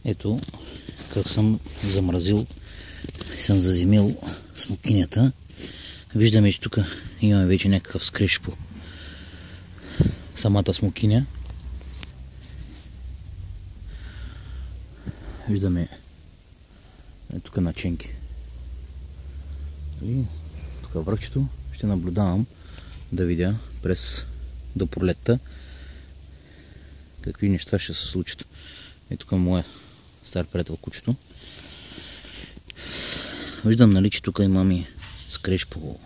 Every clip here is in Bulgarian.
Ето как съм замразил и съм заземил смокинята. Виждаме, че тук имаме вече някакъв скреж по самата смокиня. Виждаме тук наченки. И тук връхчето ще наблюдавам да видя през до пролетта какви неща ще се случат. И тук моя стар приятел кучето. Виждам, нали, че тук имам и скреж по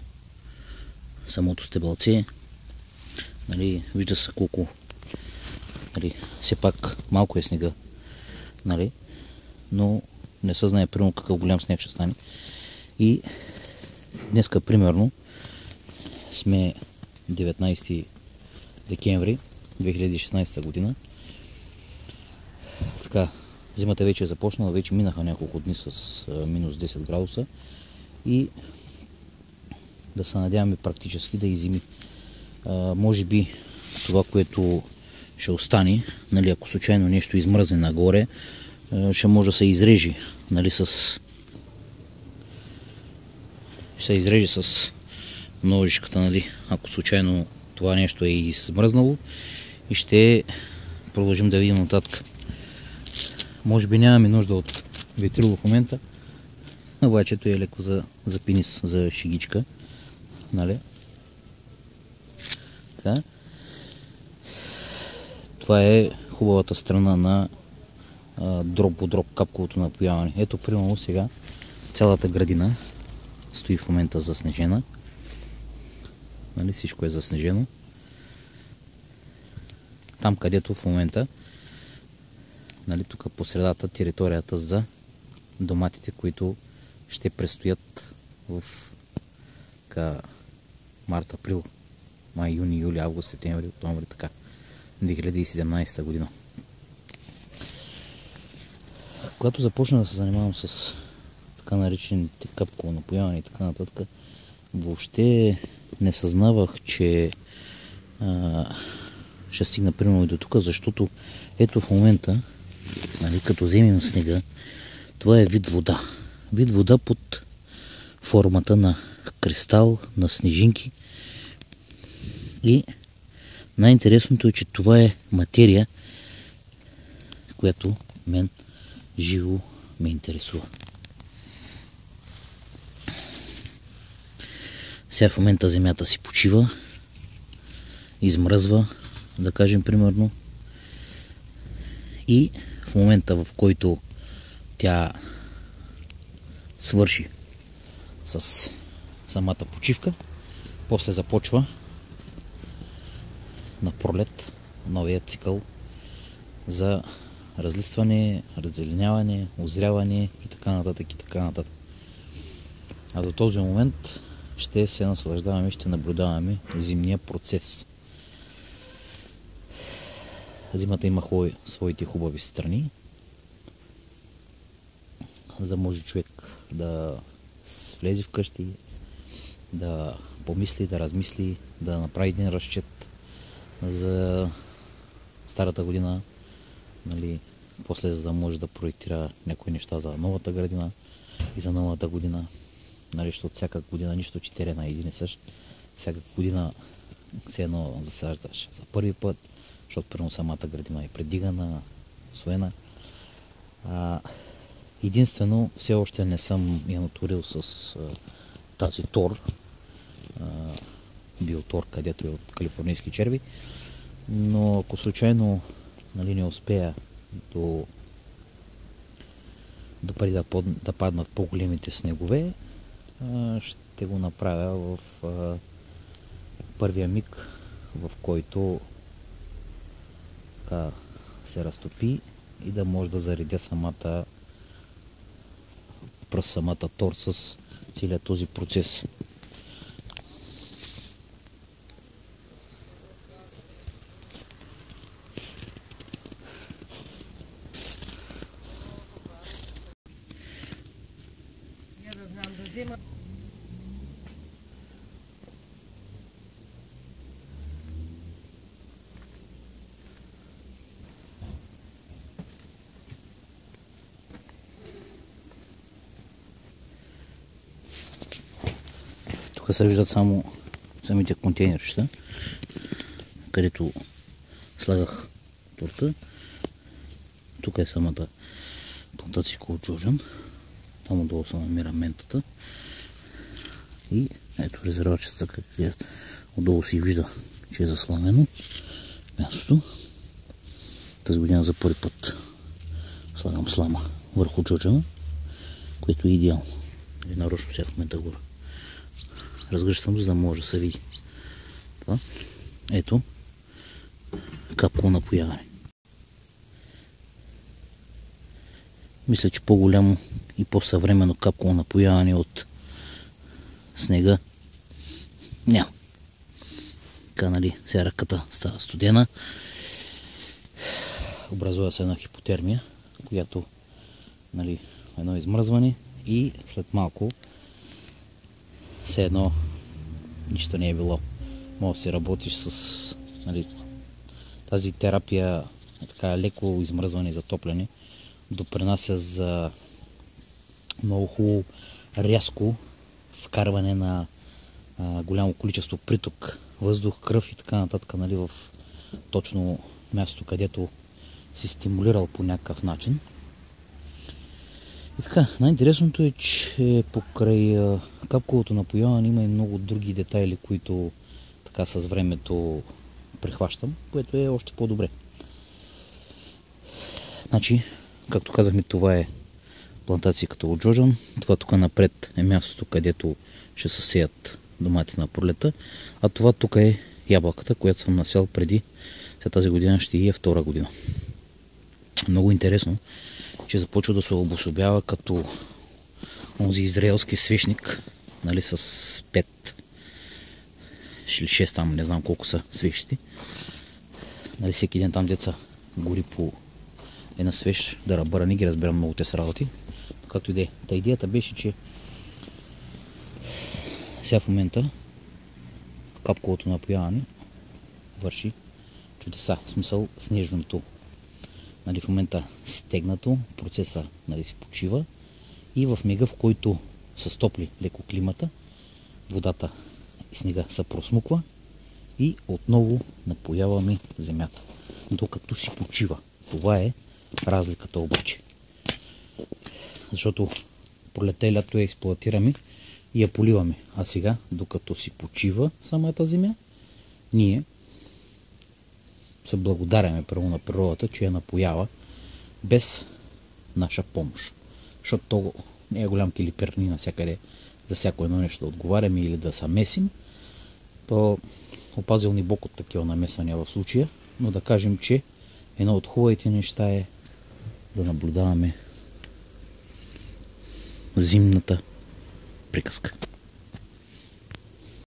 самото стебълце. Нали, вижда се колко, нали, все пак малко е снега, нали, но не се знае примерно какъв голям сняг ще стане. И днеска примерно сме 19 декември 2016 година. Така, зимата вече е започнала, вече минаха няколко дни с минус 10 градуса и да се надяваме практически да иззими. Може би това, което ще остане, нали, ако случайно нещо измръзне нагоре, ще може да се изрежи, нали, ще се изрежи с ножичката, нали, ако случайно това нещо е измръзнало, и ще продължим да видим нататък. Може би нямаме нужда от ветрило в момента, обаче то е леко за пенис, за шегичка, нали? Така. Това е хубавата страна на дроп по дроп капковото напояване. Ето, примерно сега цялата градина стои в момента заснежена. Нали, всичко е заснежено. Там, където в момента, нали, тук по средата територията за доматите, които ще престоят в март, април, май, юни, юли, август, септември, октомври, така, 2017 година. Когато започна да се занимавам с така наречените капково напояване и така нататък, въобще не съзнавах, че ще стигна примерно и до тук, защото ето в момента, нали, като вземем снега, това е вид вода. Вид вода под формата на кристал, на снежинки. И най-интересното е, че това е материя, която мен живо ме интересува. Сега в момента земята си почива, измръзва, да кажем примерно, и в момента, в който тя свърши с самата почивка, после започва на пролет новия цикъл за разлистване, раззеленяване, озряване и така нататък и така нататък. А до този момент ще се наслаждаваме и ще наблюдаваме зимния процес. Зимата има своите хубави страни, за да може човек да влезе вкъщи, да помисли, да размисли, да направи един разчет за старата година, нали, после за да може да проектира някои неща за новата градина и за новата година, нали, защото всяка година нищо, че терена е един и същ. Всяка година все едно засаждаш за първи път, защото примерно самата градина е предигана, освоена. Единствено, все още не съм я натворил с тази тор, биотор, където е от калифорнийски черви, но ако случайно, нали, не успея допреди да паднат по-големите снегове, ще го направя в първия миг, в който така се разтопи и да може да заредя през самата тор с целият този процес. Тук се виждат само самите контейнерчета, където слагах торта. Тук е самата плантация от Джорджан. Там отдолу се намира ментата. И ето резервачета, как гледат. Отдолу си вижда, че е засланено мястото. Тази година за първи път слагам слама върху Джорджана, което е идеално. Нарочно сега в момента го разгръщам, за да може да се види. Това. Ето капково напояване. Мисля, че по-голямо и по-съвременно капково напояване от снега няма. Така, нали, сега ръката става студена. Образува се една хипотермия, която, нали, едно измръзване и след малко все едно нищо не е било. Може да си работиш с, нали, тази терапия, така леко измръзване и затопляне, допринася за много хубаво рязко вкарване на голямо количество приток, въздух, кръв и така нататък, нали, в точно място, където си стимулирал по някакъв начин. И така, най-интересното е, че покрай капковото напояване има и много други детайли, които така с времето прихващам, което е още по-добре. Значи, както казахме, това е плантация като от Джорджан. Това тук напред е мястото, където ще се сеят домати на пролета. А това тук е ябълката, която съм насял преди. След тази година ще и е втора година. Много интересно, че започва да се обособява като онзи израелски свещник, нали, с 5 или 6 там, не знам колко са свещи. Нали, всеки ден там деца гори по една свещ, да рабъра, не ги разбирам много тези работи. Както и да е. Та идеята беше, че сега в момента капковото напояване върши чудеса. В смисъл снежното, нали, в момента стегнато, процеса, нали, си почива и в мига, в който се стопли леко климата, водата и снега се просмуква и отново напояваме земята, докато си почива. Това е разликата обаче. Защото пролетта и лято я експлоатираме и я поливаме. А сега, докато си почива самата земя, ние се благодаряме първо на природата, че я напоява без наша помощ. Защото то не е голям килипер ни навсякъде за всяко едно нещо да отговаряме или да се месим. То опазил ни Бог от такива намесвания в случая, но да кажем, че едно от хубавите неща е да наблюдаваме зимната приказка.